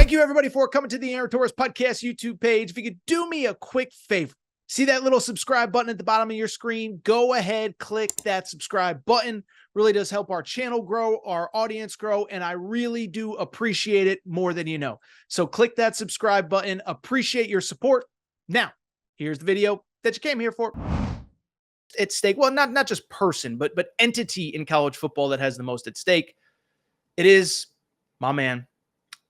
Thank you, everybody, for coming to the Aaron Torres Podcast YouTube page. If you could do me a quick favor, see that little subscribe button at the bottom of your screen? Go ahead, click that subscribe button. Really does help our channel grow, our audience grow, and I really do appreciate it more than you know. So click that subscribe button. Appreciate your support. Now, here's the video that you came here for. At stake, well, not just person, but entity in college football that has the most at stake. It is my man,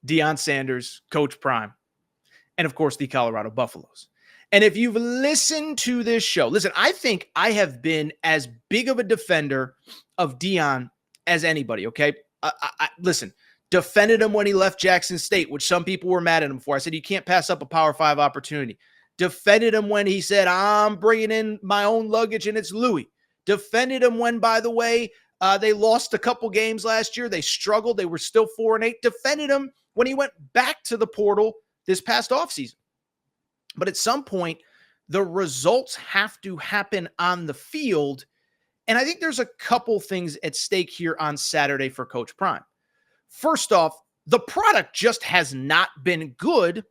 Deion Sanders, Coach Prime, and of course, the Colorado Buffaloes. And if you've listened to this show, listen, I think I have been as big of a defender of Deion as anybody, okay? Listen, defended him when he left Jackson State, which some people were mad at him for. I said, you can't pass up a Power 5 opportunity. Defended him when he said, I'm bringing in my own luggage and it's Louis. Defended him when, by the way, they lost a couple games last year. They struggled. They were still 4-8. Defended him when he went back to the portal this past offseason. But at some point, the results have to happen on the field. And I think there's a couple things at stake here on Saturday for Coach Prime. First off, the product just has not been good.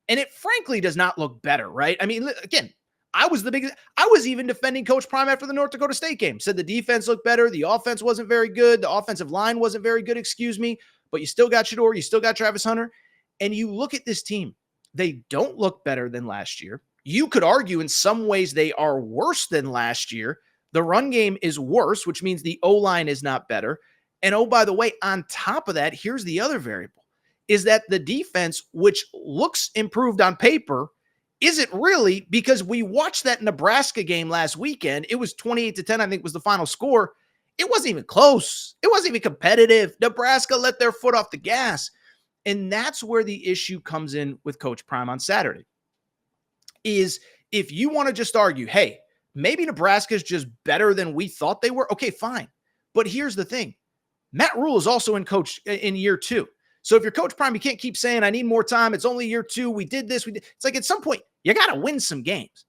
And it frankly does not look better, right? I mean, again, I was even defending Coach Prime after the North Dakota State game. Said the defense looked better. The offense wasn't very good. The offensive line wasn't very good, excuse me. But you still got Shedeur. You still got Travis Hunter. And you look at this team. They don't look better than last year. You could argue in some ways they are worse than last year. The run game is worse, which means the O-line is not better. And oh, by the way, on top of that, here's the other variable, is that the defense, which looks improved on paper, isn't really, because we watched that Nebraska game last weekend. It was 28-10, I think was the final score. It wasn't even close. It wasn't even competitive. Nebraska let their foot off the gas. And that's where the issue comes in with Coach Prime on Saturday, is if you want to just argue, hey, maybe Nebraska is just better than we thought they were. Okay, fine. But here's the thing. Matt Rule is also in year 2. So if you're Coach Prime, you can't keep saying, I need more time. It's only year 2. We did this. It's like at some point, you got to win some games.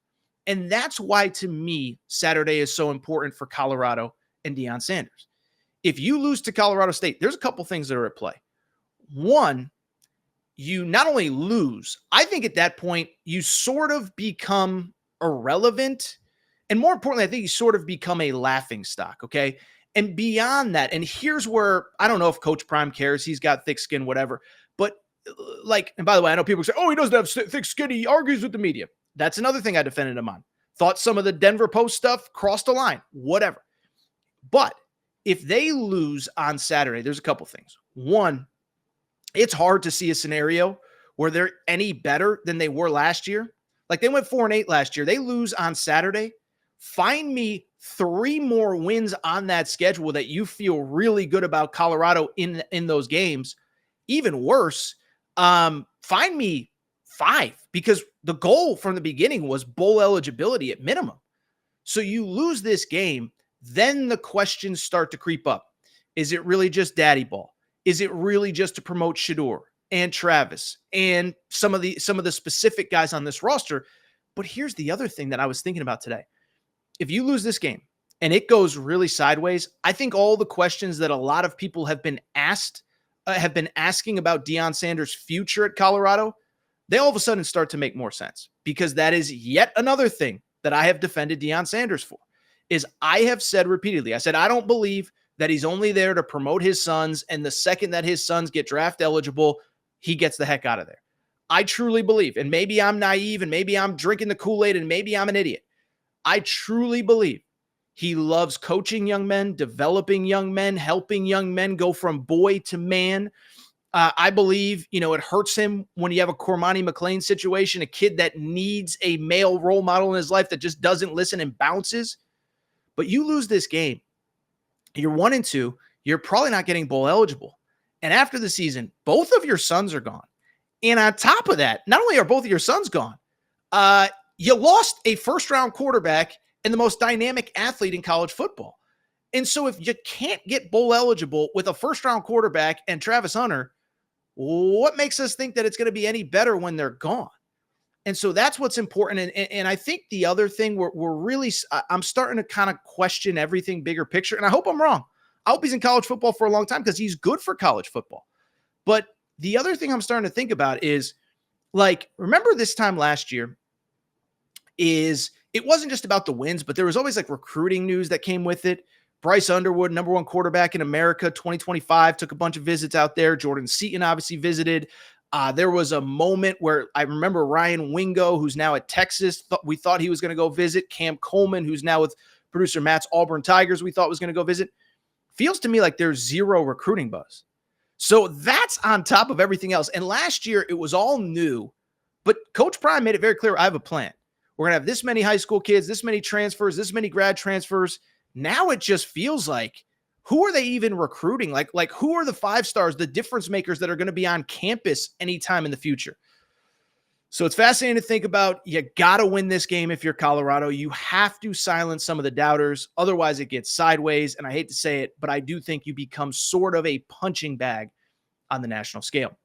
And that's why, to me, Saturday is so important for Colorado and Deion Sanders. If you lose to Colorado State, there's a couple things that are at play. One, you not only lose, I think at that point, you sort of become irrelevant. And more importantly, I think you sort of become a laughing stock, okay? And beyond that, and here's where, I don't know if Coach Prime cares. He's got thick skin, whatever. But like, and by the way, I know people say, oh, he doesn't have thick skin. He argues with the media. That's another thing I defended him on. Thought some of the Denver Post stuff crossed the line, whatever. But if they lose on Saturday, there's a couple things. One, it's hard to see a scenario where they're any better than they were last year. Like they went 4-8 last year. They lose on Saturday. Find me 3 more wins on that schedule that you feel really good about Colorado in those games. Even worse, find me 5, because the goal from the beginning was bowl eligibility at minimum. So you lose this game, then the questions start to creep up. Is it really just daddy ball? Is it really just to promote Shedeur and Travis and some of the specific guys on this roster? But here's the other thing that I was thinking about today. If you lose this game and it goes really sideways, I think all the questions that a lot of people have been asking about Deion Sanders' future at Colorado, they all of a sudden start to make more sense, because that is yet another thing that I have defended Deion Sanders for. Is I have said repeatedly, I said, I don't believe that he's only there to promote his sons, and the second that his sons get draft eligible, he gets the heck out of there. I truly believe, and maybe I'm naive, and maybe I'm drinking the Kool-Aid, and maybe I'm an idiot. I truly believe he loves coaching young men, developing young men, helping young men go from boy to man. I believe, it hurts him when you have a Cormani McLean situation, a kid that needs a male role model in his life that just doesn't listen and bounces. But you lose this game, you're 1-2, you're probably not getting bowl eligible. And after the season, both of your sons are gone. And on top of that, not only are both of your sons gone, you lost a first-round quarterback and the most dynamic athlete in college football. And so if you can't get bowl eligible with a first-round quarterback and Travis Hunter, what makes us think that it's going to be any better when they're gone? And so that's what's important. And I think the other thing I'm starting to kind of question everything bigger picture. And I hope I'm wrong. I hope he's in college football for a long time, because he's good for college football. But the other thing I'm starting to think about is, like, remember this time last year, is it wasn't just about the wins, but there was always like recruiting news that came with it. Bryce Underwood, number one quarterback in America, 2025, took a bunch of visits out there. Jordan Seaton obviously visited. There was a moment where I remember Ryan Wingo, who's now at Texas, we thought he was going to go visit. Cam Coleman, who's now with producer Matt's Auburn Tigers, we thought was going to go visit. Feels to me like there's zero recruiting buzz. So that's on top of everything else. And last year, it was all new, but Coach Prime made it very clear, I have a plan. We're going to have this many high school kids, this many transfers, this many grad transfers. Now it just feels like, who are they even recruiting? Like who are the 5 stars, the difference makers that are going to be on campus anytime in the future? So it's fascinating to think about. You got to win this game if you're Colorado. You have to silence some of the doubters. Otherwise, it gets sideways. And I hate to say it, but I do think you become sort of a punching bag on the national scale.